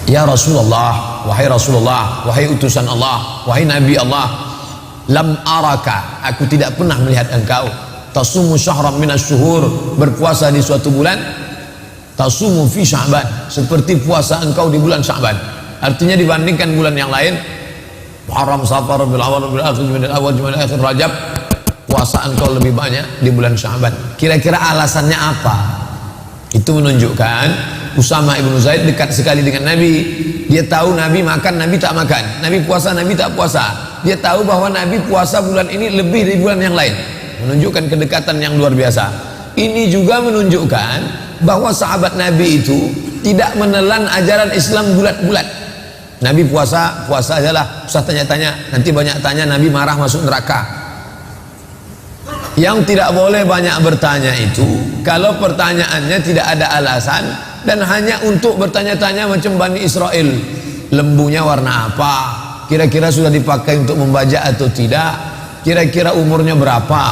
Ya Rasulullah, wahai utusan Allah, wahai Nabi Allah, lam araka, aku tidak pernah melihat engkau tasumu syahran minas syuhur, berpuasa di suatu bulan, tasumu fi Sya'ban, seperti puasa engkau di bulan Sya'ban. Artinya dibandingkan bulan yang lain, Muharram, Safar, Rabiul Awal, Rabiul Akhir, Jumadil Awal, Jumadil Akhir, Rajab, puasa engkau lebih banyak di bulan Sya'ban. Kira-kira alasannya apa? Itu menunjukkan Usama ibnu Zaid dekat sekali dengan Nabi. Dia tahu Nabi makan, Nabi tak makan, Nabi puasa, Nabi tak puasa. Dia tahu bahwa Nabi puasa bulan ini lebih dari bulan yang lain, menunjukkan kedekatan yang luar biasa. Ini juga menunjukkan bahwa sahabat Nabi itu tidak menelan ajaran Islam bulat-bulat. Nabi puasa, puasa ajalah, usah tanya-tanya, nanti banyak tanya Nabi marah masuk neraka. Yang tidak boleh banyak bertanya itu kalau pertanyaannya tidak ada alasan dan hanya untuk bertanya-tanya macam Bani Israel. Lembunya warna apa? Kira-kira sudah dipakai untuk membajak atau tidak? Kira-kira umurnya berapa?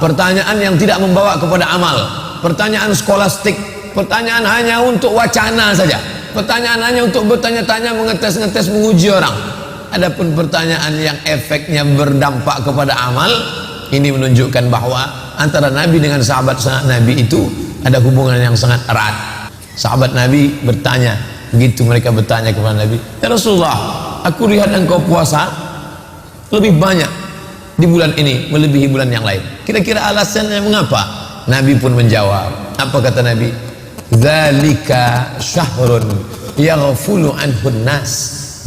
Pertanyaan yang tidak membawa kepada amal, pertanyaan skolastik, pertanyaan hanya untuk wacana saja, pertanyaan hanya untuk bertanya-tanya, mengetes-ngetes, menguji orang. Adapun pertanyaan yang efeknya berdampak kepada amal, ini menunjukkan bahwa antara Nabi dengan sahabat Nabi itu ada hubungan yang sangat erat. Sahabat Nabi bertanya, begitu mereka bertanya kepada Nabi, ya Rasulullah, aku lihat engkau puasa lebih banyak di bulan ini melebihi bulan yang lain. Kira-kira alasannya mengapa? Nabi pun menjawab. Apa kata Nabi? Dzalika syahrun yaghfulu anhu nas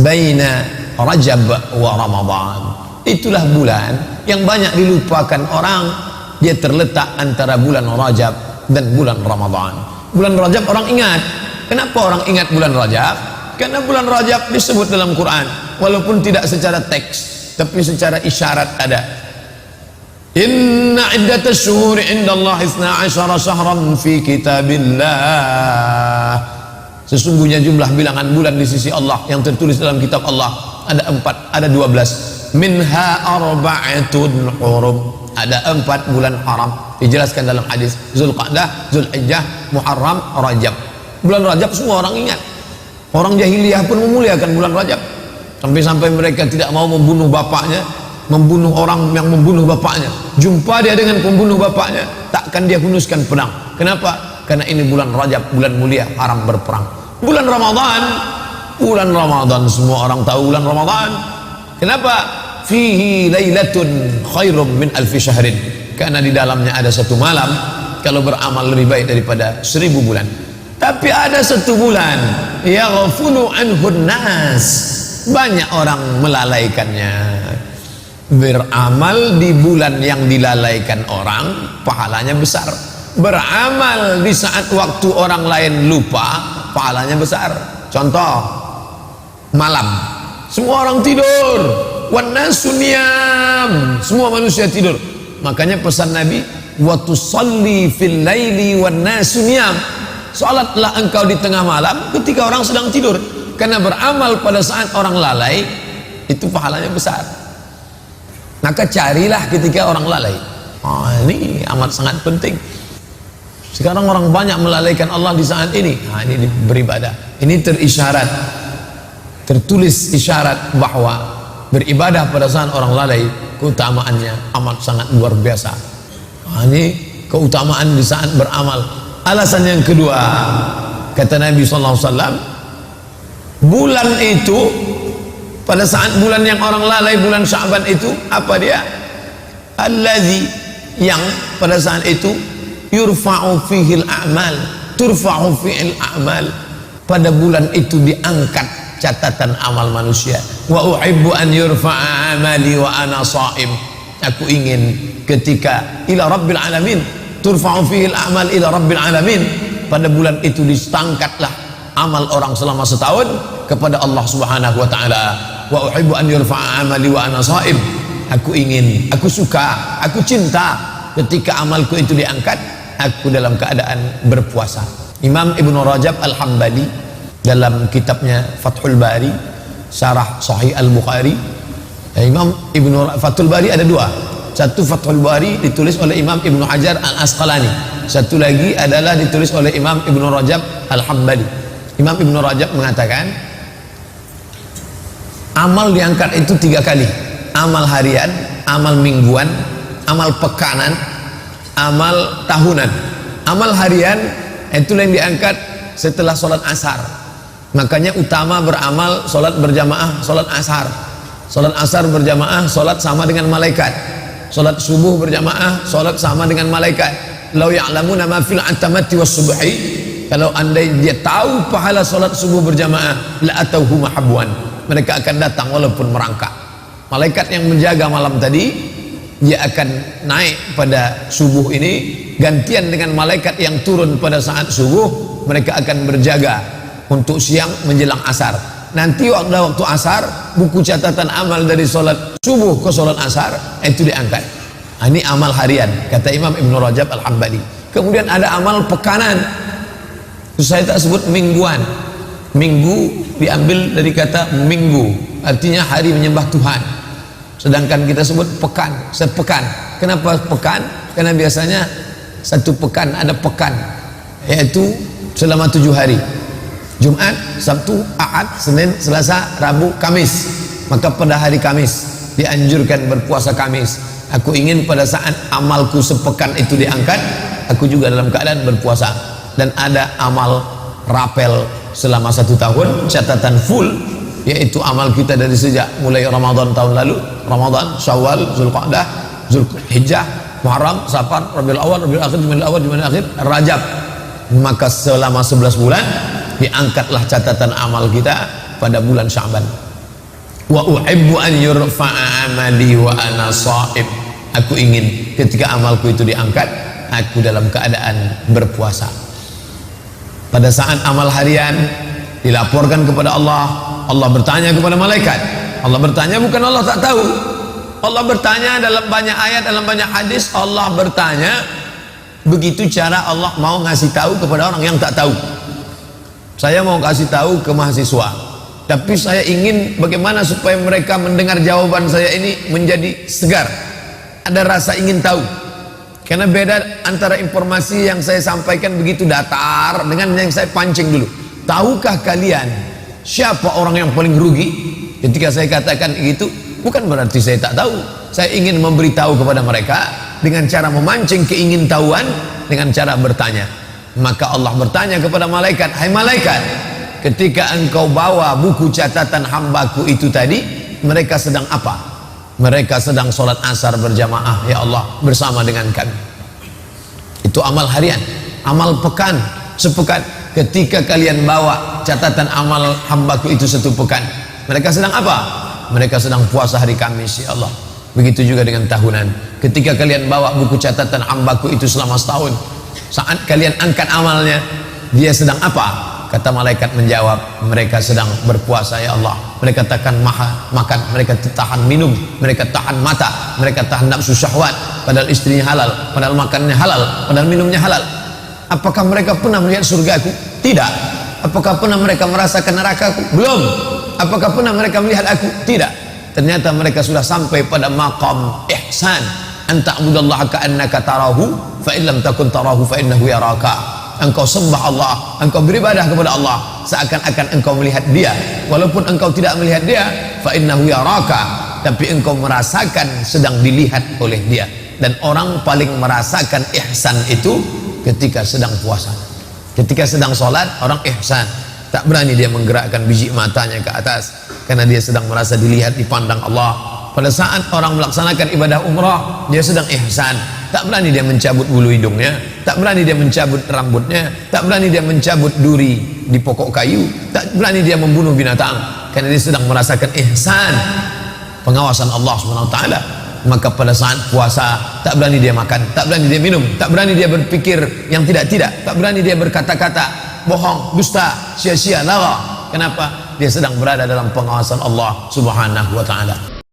baina Rajab wa Ramadan. Itulah bulan yang banyak dilupakan orang. Dia terletak antara bulan Rajab dan bulan Ramadan. Bulan Rajab orang ingat. Kenapa orang ingat bulan Rajab? Karena bulan Rajab disebut dalam Quran, walaupun tidak secara teks, tapi secara isyarat ada. Inna iddatas syuhuri indallahi 12 syahran fi kitabillah. Sesungguhnya jumlah bilangan bulan di sisi Allah yang tertulis dalam kitab Allah ada 4, ada 12. Minha arba'atun hurum, ada 4 bulan haram, dijelaskan dalam hadis. Zulqa'dah, Zulhijjah, Muharram, Rajab. Bulan Rajab semua orang ingat. Orang jahiliyah pun memuliakan bulan Rajab, sampai-sampai mereka tidak mau membunuh bapaknya, membunuh orang yang membunuh bapaknya. Jumpa dia dengan pembunuh bapaknya, takkan dia hunuskan pedang. Kenapa? Karena ini bulan Rajab, bulan mulia, haram berperang. Bulan Ramadan semua orang tahu bulan Ramadan. Kenapa? Fihi lailatun khairum min alfi syahrin. Karena di dalamnya ada satu malam kalau beramal lebih baik daripada 1000 bulan. Tapi ada satu bulan yaghfulu anhun nas, banyak orang melalaikannya. Beramal di bulan yang dilalaikan orang, pahalanya besar. Beramal di saat waktu orang lain lupa, pahalanya besar. Contoh, malam semua orang tidur, wan nasu niyam, semua manusia tidur. Makanya pesan Nabi, wa tusalli fil laili wan nasu niyam, salatlah engkau di tengah malam ketika orang sedang tidur. Karena beramal pada saat orang lalai itu pahalanya besar. Maka carilah ketika orang lalai. Ini amat sangat penting. Sekarang orang banyak melalaikan Allah di saat ini. Ini beribadah. Ini terisyarat, tertulis isyarat bahwa beribadah pada saat orang lalai keutamaannya amat sangat luar biasa. Ini keutamaan di saat beramal. Alasan yang kedua, kata Nabi SAW, bulan itu pada saat bulan yang orang lalai, bulan Sya'ban itu apa dia? Allazi, yang pada saat itu yurfa'u fihil a'mal, turfa'u fihil a'mal, pada bulan itu diangkat catatan amal manusia. Wa uhibbu an yurfa'a amali wa ana sha'im, aku ingin ketika ila rabbil alamin, turfa'u fihil a'mal ila rabbil alamin, pada bulan itu ditangkatlah amal orang selama setahun kepada Allah Subhanahu wa taala. Wa uhibbu an yurfa'a amali wa ana sha'im, aku ingin, aku suka, aku cinta ketika amalku itu diangkat, aku dalam keadaan berpuasa. Imam Ibnu Rajab Al-Hambali dalam kitabnya Fathul Bari, Syarah Sahih Al-Bukhari, Imam Ibnu Fathul Bari ada 2. Satu Fathul Bari ditulis oleh Imam Ibnu Hajar Al-Asqalani, satu lagi adalah ditulis oleh Imam Ibnu Rajab Al-Hambali. Imam Ibnu Rajab mengatakan Amal diangkat itu 3 kali. Amal harian, amal mingguan, amal pekanan, amal tahunan. Amal harian itulah yang diangkat setelah sholat asar. Makanya utama beramal sholat berjamaah, sholat asar. Sholat asar berjamaah, sholat sama dengan malaikat. Sholat subuh berjamaah, sholat sama dengan malaikat. Lau ya'lamuna ma fil atamati was subhi, kalau andai dia tahu pahala sholat subuh berjamaah, la atauhu mahabwan, mereka akan datang walaupun merangkak. Malaikat yang menjaga malam tadi, dia akan naik pada subuh ini, gantian dengan malaikat yang turun pada saat subuh. Mereka akan berjaga untuk siang menjelang asar. Nanti waktu asar, buku catatan amal dari sholat subuh ke sholat asar itu diangkat. Ini amal harian, kata Imam Ibn Rajab Al-Hambali. Kemudian ada amal pekanan, itu saya tak sebut mingguan. Minggu diambil dari kata minggu, artinya hari menyembah Tuhan. Sedangkan kita sebut pekan, sepekan. Kenapa pekan? Karena biasanya satu pekan ada pekan, yaitu selama 7 hari. Jumat, Sabtu, Ahad, Senin, Selasa, Rabu, Kamis. Maka pada hari Kamis dianjurkan berpuasa Kamis. Aku ingin pada saat amalku sepekan itu diangkat, aku juga dalam keadaan berpuasa. Dan ada amal rapel selama 1 tahun, catatan full, yaitu amal kita dari sejak mulai Ramadan tahun lalu, Ramadan, Syawal, Zulqa'dah, Zulhijjah, Muharram, Safar, Rabiul Awal, Rabiul Akhir, Jumadil Awal, Jumadil Akhir, Rajab. Maka selama 11 bulan diangkatlah catatan amal kita pada bulan Sya'ban. Wa uhibbu an yurfa'a amali wa ana sha'ib. Aku ingin ketika amalku itu diangkat, aku dalam keadaan berpuasa. Pada saat amal harian dilaporkan kepada Allah, Allah bertanya kepada malaikat. Allah bertanya, bukan Allah tak tahu. Allah bertanya dalam banyak ayat, dalam banyak hadis. Allah bertanya, begitu cara Allah mau ngasih tahu kepada orang yang tak tahu. Saya mau kasih tahu ke mahasiswa, tapi saya ingin bagaimana supaya mereka mendengar jawaban saya ini menjadi segar, ada rasa ingin tahu. Karena beda antara informasi yang saya sampaikan begitu datar dengan yang saya pancing dulu. Tahukah kalian siapa orang yang paling rugi? Ketika saya katakan itu, bukan berarti saya tak tahu. Saya ingin memberitahu kepada mereka dengan cara memancing keingintahuan, dengan cara bertanya. Maka Allah bertanya kepada malaikat, hai malaikat, ketika engkau bawa buku catatan hambaku itu tadi, mereka sedang apa? Mereka sedang sholat asar berjamaah, ya Allah, bersama dengan kami. Itu amal harian. Amal pekan, sepekan, ketika kalian bawa catatan amal hambaku itu 1 pekan, mereka sedang apa? Mereka sedang puasa hari Kamis, ya Allah. Begitu juga dengan tahunan. Ketika kalian bawa buku catatan hambaku itu selama setahun, saat kalian angkat amalnya, dia sedang apa? Kata malaikat menjawab, mereka sedang berpuasa, ya Allah. Mereka tahan makan, mereka tahan minum, mereka tahan mata, mereka tahan nafsu syahwat, padahal istrinya halal, padahal makannya halal, padahal minumnya halal. Apakah mereka pernah melihat surgaku? Tidak. Apakah pernah mereka merasakan nerakaku? Belum. Apakah pernah mereka melihat aku? Tidak. Ternyata mereka sudah sampai pada maqam ihsan, an ta'budallaha ka'annaka tarahu fa in lam takun tarahu fa innahu yaraka. Engkau sembah Allah, engkau beribadah kepada Allah seakan-akan engkau melihat dia, walaupun engkau tidak melihat dia, fa innahu yaraka, tapi engkau merasakan sedang dilihat oleh dia. Dan orang paling merasakan ihsan itu ketika sedang puasa. Ketika sedang sholat, orang ihsan, tak berani dia menggerakkan biji matanya ke atas karena dia sedang merasa dilihat, dipandang Allah. Pada saat orang melaksanakan ibadah umrah, dia sedang ihsan, tak berani dia mencabut bulu hidungnya, tak berani dia mencabut rambutnya, tak berani dia mencabut duri di pokok kayu, tak berani dia membunuh binatang, karena dia sedang merasakan ihsan, pengawasan Allah SWT. Maka pada saat puasa, tak berani dia makan, tak berani dia minum, tak berani dia berpikir yang tidak-tidak, tak berani dia berkata-kata bohong, dusta, sia-sia, lara. Kenapa? Dia sedang berada dalam pengawasan Allah Subhanahu wa ta'ala.